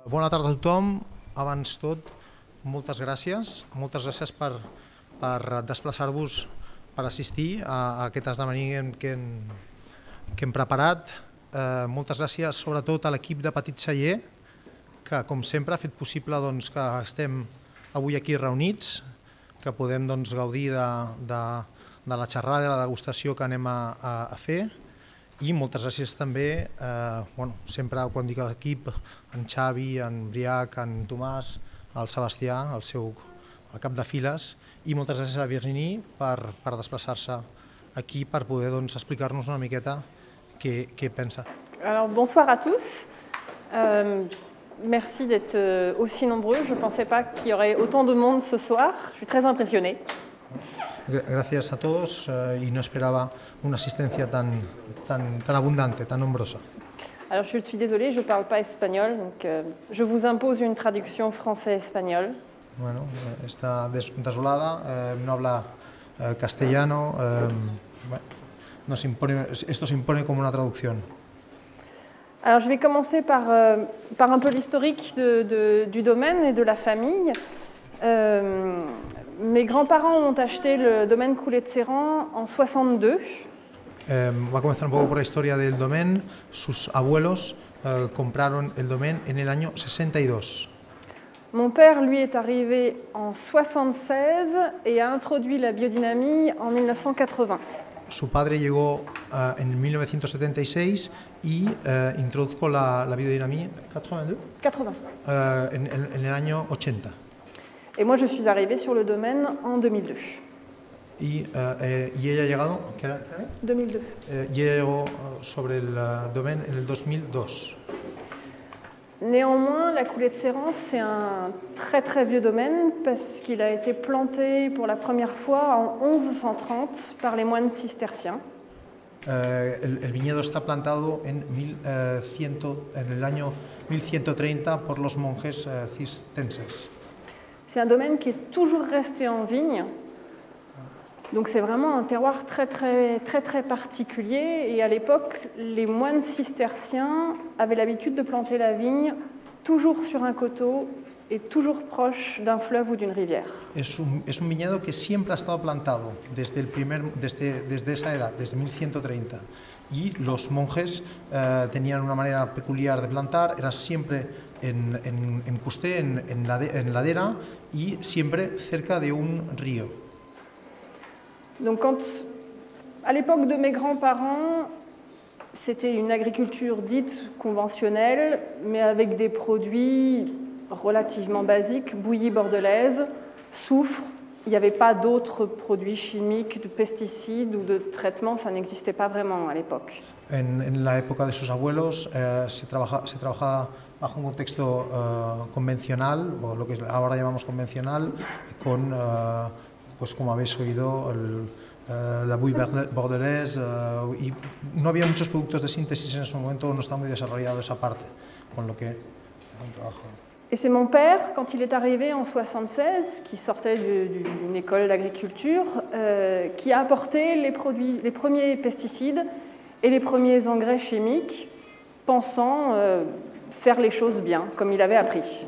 Bona tarda a tothom. Abans tot, moltes gràcies per desplaçar-vos, per assistir a aquest esdeveniment que hem preparat. Moltes gràcies sobretot a l'equip de Petit Celler, que com sempre ha fet possible que estem avui aquí reunits, que podem gaudir de la xerrada i la degustació que anem a fer. I moltes gràcies també, sempre quan dic l'equip, en Xavi, en Briac, en Tomàs, el Sebastià, el cap de files, i moltes gràcies a Virginie per desplaçar-se aquí per poder explicar-nos una miqueta què pensa. Alors, bonsoir à tous. Merci d'être aussi nombreux. Je ne pensais pas qu'il y aurait autant de monde ce soir. Je suis très impressionnée. Gracias a todos y no esperaba una asistencia tan abundante, tan nombrosa. Alors je suis désolée, je ne parle pas espagnol, donc je vous impose une traduction français-espagnol. Bueno, está desolada, no habla castellano, esto se impone como una traducción. Alors je vais commencer par un peu l'historique du domaine et de la famille. Mes grands-parents ont acheté le domaine Coulet-de-Serran en 62. Va a comenzar un poco por la historia del domaine. Sus abuelos compraron el domaine en el año 62. Mon père, lui, est arrivé en 76 et a introduit la biodynamie en 1980. Su padre llegó en 1976 y introdujo la biodynamie 80. En el año 80. Et moi, je suis arrivée sur le domaine en 2002. Y ella ha llegado, ¿qué era? 2002. Y ella llegó sobre el domaine en el 2002. Néanmoins, la Coulet-de-Serran, c'est un très très vieux domaine parce qu'il a été planté pour la première fois en 1130 par les moines cisterciens. El viñedo está plantado en el año 1130 por los monjes cistercienses. C'est un domaine qui est toujours resté en vigne. Donc c'est vraiment un terroir très très particulier. Et à l'époque, les moines cisterciens avaient l'habitude de planter la vigne toujours sur un coteau et toujours proche d'un fleuve ou d'une rivière. Es un viñedo que siempre ha estado plantado desde esa edad, desde 1130. Y los monjes tenían una manera peculiar de plantar, era siempre en custé, en ladera y siempre cerca de un río. Donc à l'époque de mes grands-parents, c'était une agriculture dite conventionnelle, mais avec des produits relativement basiques, bouillie bordelaise, soufre. Il n'y avait pas d'autres produits chimiques, de pesticides ou de traitements, ça n'existait pas vraiment à l'époque. En la época de sus abuelos se trabajaba bajo un contexto convencional, o lo que ahora llamamos convencional, con, pues como habéis oído, la bouillie bordelaise, y no había muchos productos de síntesis en ese momento, no estaba muy desarrollado esa parte, con lo que un trabajo. Et c'est mon père, quand il est arrivé en 1976, qui sortait d'une école d'agriculture, qui a apporté les premiers pesticides et les premiers engrais chimiques, pensant faire les choses bien, comme il avait appris.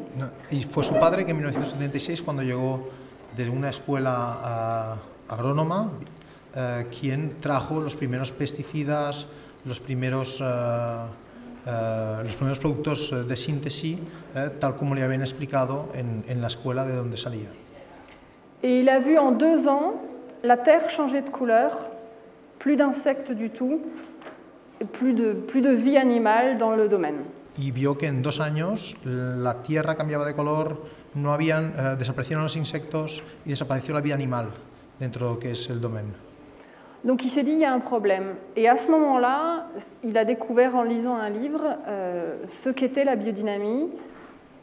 Y fue su padre que en 1976, cuando llegó de una escuela agrónoma, quien trajo los primeros pesticidas, los primeros productos de síntesis, tal como le habían explicado en la escuela de donde salía. Et il a vu en 2 ans la terre changer de couleur, plus d'insectes du tout, et plus de vie animale dans le domaine. Y vio que en 2 años la tierra cambiaba de color, desaparecieron los insectos y desapareció la vida animal dentro de lo que es el domaine. Donc il s'est dit, il y a un problème. Et à ce moment-là, il a découvert en lisant un livre ce qu'était la biodynamie.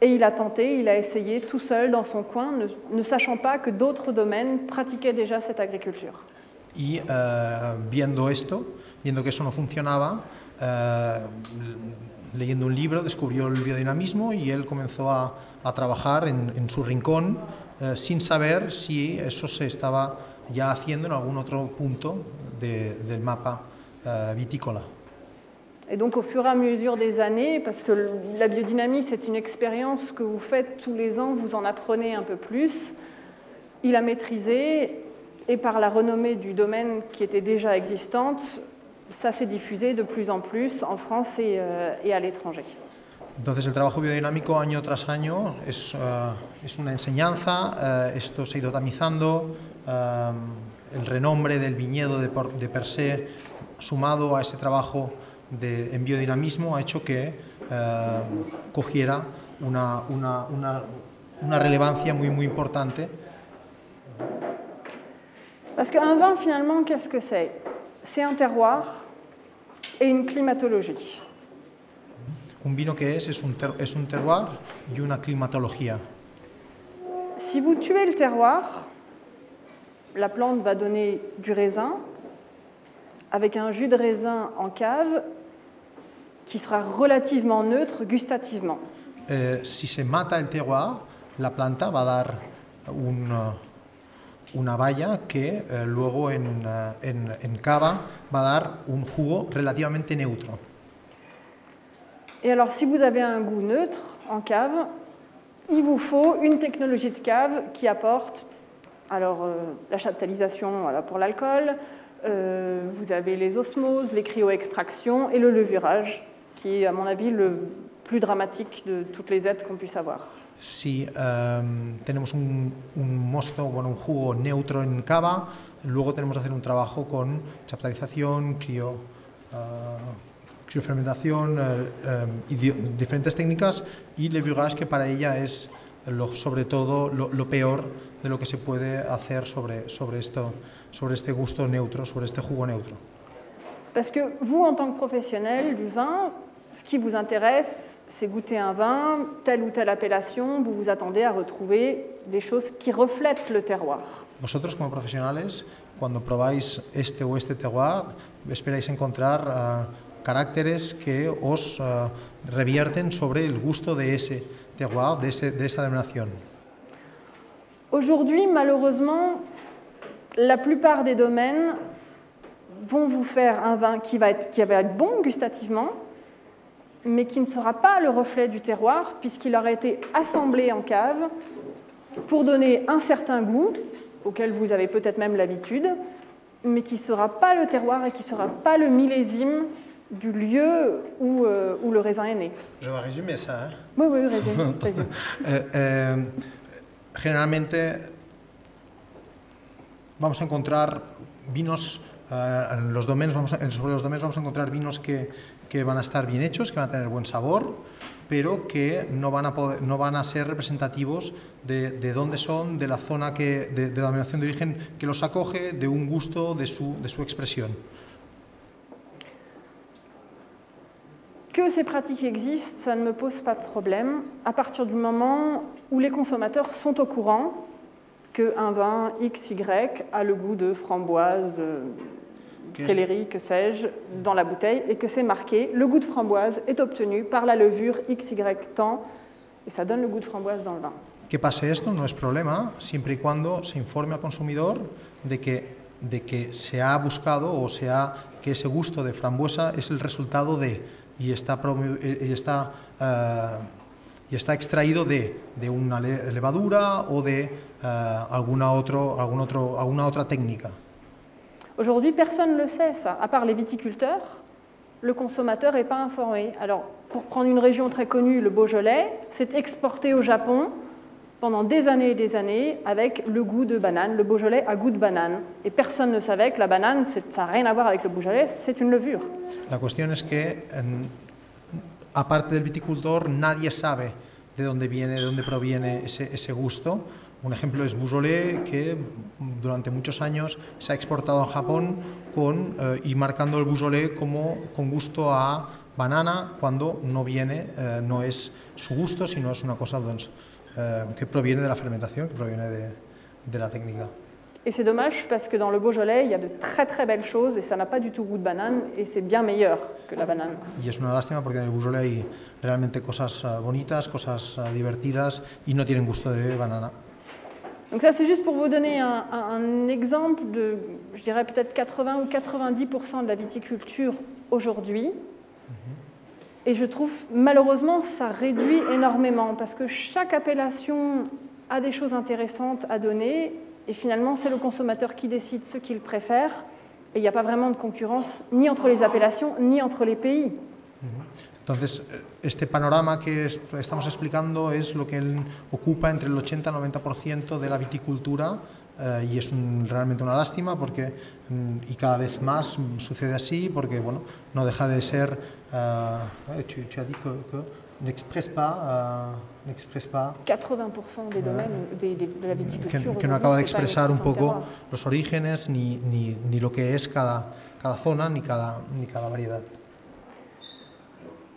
Et il a tenté, il a essayé tout seul dans son coin, ne sachant pas que d'autres domaines pratiquaient déjà cette agriculture. Y viendo que eso no funcionaba, leyendo un libro descubrió el biodinamismo y él comenzó a trabajar en su rincón sin saber si eso se estaba ya haciendo en algún otro punto del mapa vitícola. Et donc au fur et à mesure des années, parce que la biodynamie c'est une expérience que vous faites tous les ans, vous en apprenez un peu plus, il a maîtrisé et par la renommée du domaine qui était déjà existante, ça s'est diffusé de plus en plus en France et à l'étranger. Entonces el trabajo biodinámico año tras año es una enseñanza, esto se ha ido tamizando, el renombre del viñedo de per se, sumado a ese trabajo en biodinamismo, ha hecho que cogiera una relevancia muy, muy importante. Parce qu'un vin, finalement, qu'est-ce que c'est? C'est un terroir et une climatologie. Un vino que es un terroir y una climatología. Si vous tuez le terroir, la plante va donner du raisin avec un jus de raisin en cave qui sera relativement neutre gustativement. Si se mata el terroir, la planta va a dar una baya que luego en cava va a dar un jugo relativamente neutro. Et alors, si vous avez un goût neutre en cave, il vous faut une technologie de cave qui apporte la chaptalisation pour l'alcool, vous avez les osmoses, les cryoextractions et le levurage, qui est, à mon avis, le plus dramatique de toutes les aides qu'on puisse avoir. Si tenemos un mosto, un jugo neutro en cava, luego tenemos que hacer un trabajo con chaptalización, criofermentación y diferentes técnicas, y levurage, que para ella es sobre todo lo peor de lo que se puede hacer sobre este gusto neutro, sobre este jugo neutro. Parce que vous, en tant que professionnel du vin, ce qui vous intéresse, c'est goûter un vin, telle ou telle appellation, vous vous attendez à retrouver des choses qui reflètent le terroir. Vosotros, como profesionales, cuando probáis este o este terroir, esperáis encontrar caracteres que os revierten sobre el gusto de ese terroir, de esa denominación. Aujourd'hui, malheureusement, la plupart des domaines vont vous faire un vin qui va être bon gustativement, mais qui ne sera pas le reflet du terroir, puisqu'il aura été assemblé en cave pour donner un certain goût, auquel vous avez peut-être même l'habitude, mais qui ne sera pas le terroir et qui ne sera pas le millésime du lieu où le raisin est né. Je vais résumer ça. Oui, résume. Generalmente vamos a encontrar vinos sobre los domaines vamos a encontrar vinos que van a estar bien hechos, que van a tener buen sabor, pero que no van a ser representativos de dónde son, de la zona de la denominación de origen que los acoge, de un gusto, de su expresión. Que ces pratiques existent, ça ne me pose pas de problème, à partir du moment où les consommateurs sont au courant qu'un vin XY a le goût de framboise, céleri, que sais-je, dans la bouteille, et que c'est marqué, le goût de framboise est obtenu par la levure XY temps, et ça donne le goût de framboise dans le vin. Que pase esto no es problema, siempre y cuando se informe al consumidor de que se ha buscado, o sea, que ese gusto de frambuesa es el resultado y está extraído de una levadura o de alguna otra técnica. Aujourd'hui, personne ne le sait, ça. À part les viticulteurs, le consommateur n'est pas informé. Alors, pour prendre une région très connue, le Beaujolais, c'est exporté au Japon pendant des années avec le goût de banane. Le Beaujolais a goût de banane. Et personne ne savait que la banane, ça n'a rien à voir avec le Beaujolais, c'est une levure. La cuestión es que, aparte del viticultor, nadie sabe de dónde proviene ese gusto. Un ejemplo es Beaujolais, que durante muchos años se ha exportado a Japón y marcando el Beaujolais con gusto a banana, cuando no es su gusto, sino es una cosa que proviene de la fermentación, que proviene de la técnica. Et c'est dommage parce que dans le Beaujolais, il y a de très très belles choses et ça n'a pas du tout goût de banane et c'est bien meilleur que la banane. Y es una lástima porque en el Beaujolais hay realmente cosas bonitas, cosas divertidas y no tienen gusto de banana. Donc ça, c'est juste pour vous donner un exemple de, je dirais peut-être 80 ou 90% de la viticulture aujourd'hui Et je trouve, malheureusement, ça réduit énormément, parce que chaque appellation a des choses intéressantes à donner, et finalement, c'est le consommateur qui décide ce qu'il préfère, et il n'y a pas vraiment de concurrence, ni entre les appellations, ni entre les pays. Entonces, este panorama que estamos explicando es lo que ocupa entre el 80-90% de la viticultura y es realmente una lástima porque y cada vez más sucede así porque bueno, no deja de ser tu as dit que n'expresse pas 80% des domaines de la viticulture que no acaba de expresar un poco los orígenes ni lo que es cada zona ni cada variedad.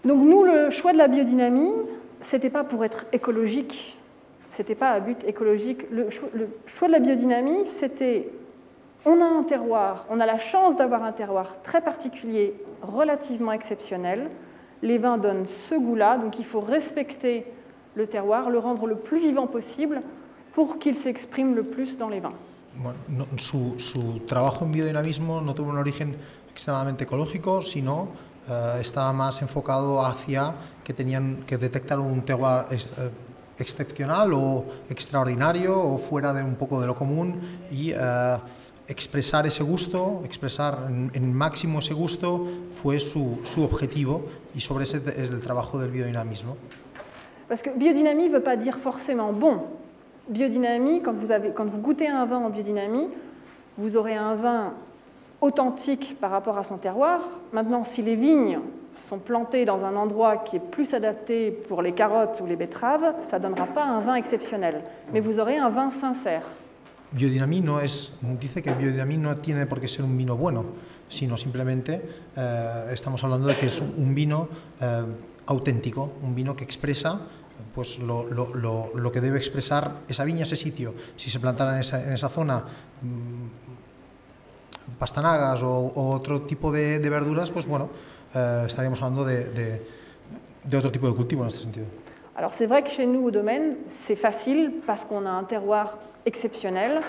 Donc nous, le choix de la biodynamie, c'était pas pour être écologique, c'était pas à but écologique. Le choix de la biodynamie, c'était, on a un terroir, on a la chance d'avoir un terroir très particulier, relativement exceptionnel. Les vins donnent ce goût-là, donc il faut respecter le terroir, le rendre le plus vivant possible pour qu'il s'exprime le plus dans les vins. Bueno, su trabajo en biodinamismo no tuvo un origen extremadamente ecológico, sino estaba más enfocado hacia que detectar un terroir excepcional o extraordinario o fuera de un poco de lo común y expresar ese gusto, expresar en máximo ese gusto fue su objetivo y sobre ese es el trabajo del biodinamismo. Parce que biodynamie ne veut pas dire forcément bon. Biodynamie, quand vous goûtez un vin en biodynamie, vous aurez un vin authentique par rapport à son terroir. Maintenant, si les vignes sont plantées dans un endroit qui est plus adapté pour les carottes ou les betteraves, ça ne donnera pas un vin exceptionnel, mais vous aurez un vin sincère. Biodynamie dice que biodynamie no tiene por qué ser un vino bueno, sino simplemente estamos hablando de que es un vino auténtico, un vino que expresa pues lo que debe expresar esa viña, ese sitio. Si se plantara en esa zona pastanagas o otro tipo de verduras, pues bueno, estaríamos hablando de otro tipo de cultivo en este sentido. Alors c'est vrai que chez nous au domaine, c'est facile parce qu'on a un terroir exceptionnel.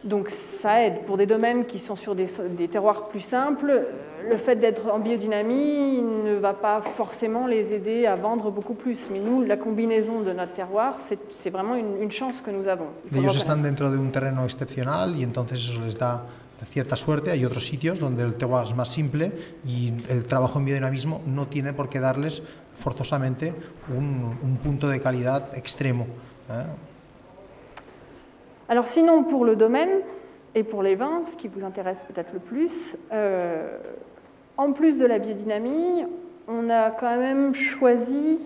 Donc ça aide. Pour des domaines qui sont sur des terroirs plus simples, le fait d'être en biodynamie ne va pas forcément les aider à vendre beaucoup plus. Mais nous, la combinaison de notre terroir, c'est vraiment une chance que nous avons. Ellos están dentro de un terreno excepcional y entonces eso les da cierta suerte. Hay otros sitios donde el terroir es más simple y el trabajo en biodinamismo no tiene por qué darles forzosamente un punto de calidad extremo. Alors sinon, pour le domaine et pour les vins, ce qui vous intéresse peut-être le plus, en plus de la biodynamie, on a quand même choisi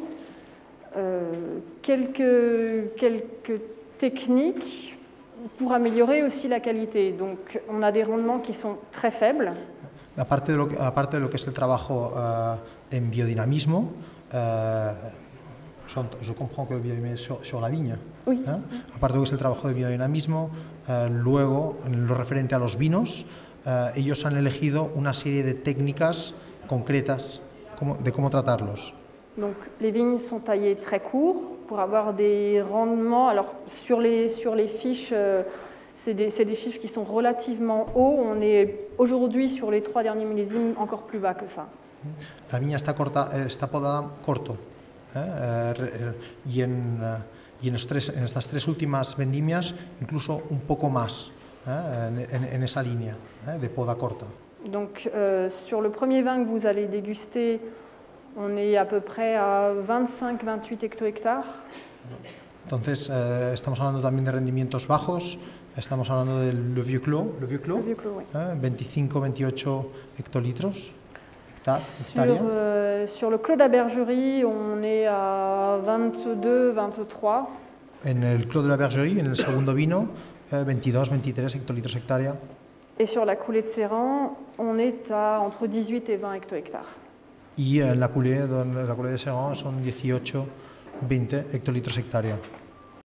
quelques techniques pour améliorer aussi la qualité. Donc on a des rendements qui sont très faibles. Aparte de lo que es el trabajo en biodinamismo, je comprends que le biodynamisme sur la viña. Oui. Aparte de lo que es el trabajo de biodinamismo, luego, en lo referente a los vinos, ellos han elegido una serie de técnicas concretas de cómo tratarlos. Donc les vignes sont taillées très court pour avoir des rendements. Alors sur les fiches, c'est des chiffres qui sont relativement hauts. On est aujourd'hui sur les 3 derniers millésimes encore plus bas que ça. La viña está podada corto. Y en estas 3 últimas vendimias incluso un poco más en esa línea de poda corta. Donc sur le premier vin que vous allez déguster, on est à peu près à 25-28 hecto-hectares. Entonces estamos hablando también de rendimientos bajos, estamos hablando del Le Vieux Clos, oui. 25-28 hectolitros. Sur le Clos de la Bergerie, on est à 22-23. En el Clos de la Bergerie, en el segundo vino, 22-23 hectolitros hectárea. Et sur la coulée de Serran, on est à entre 18 et 20 hecto-hectares. Y en la coulée de Serran son 18-20 hectolitros hectárea.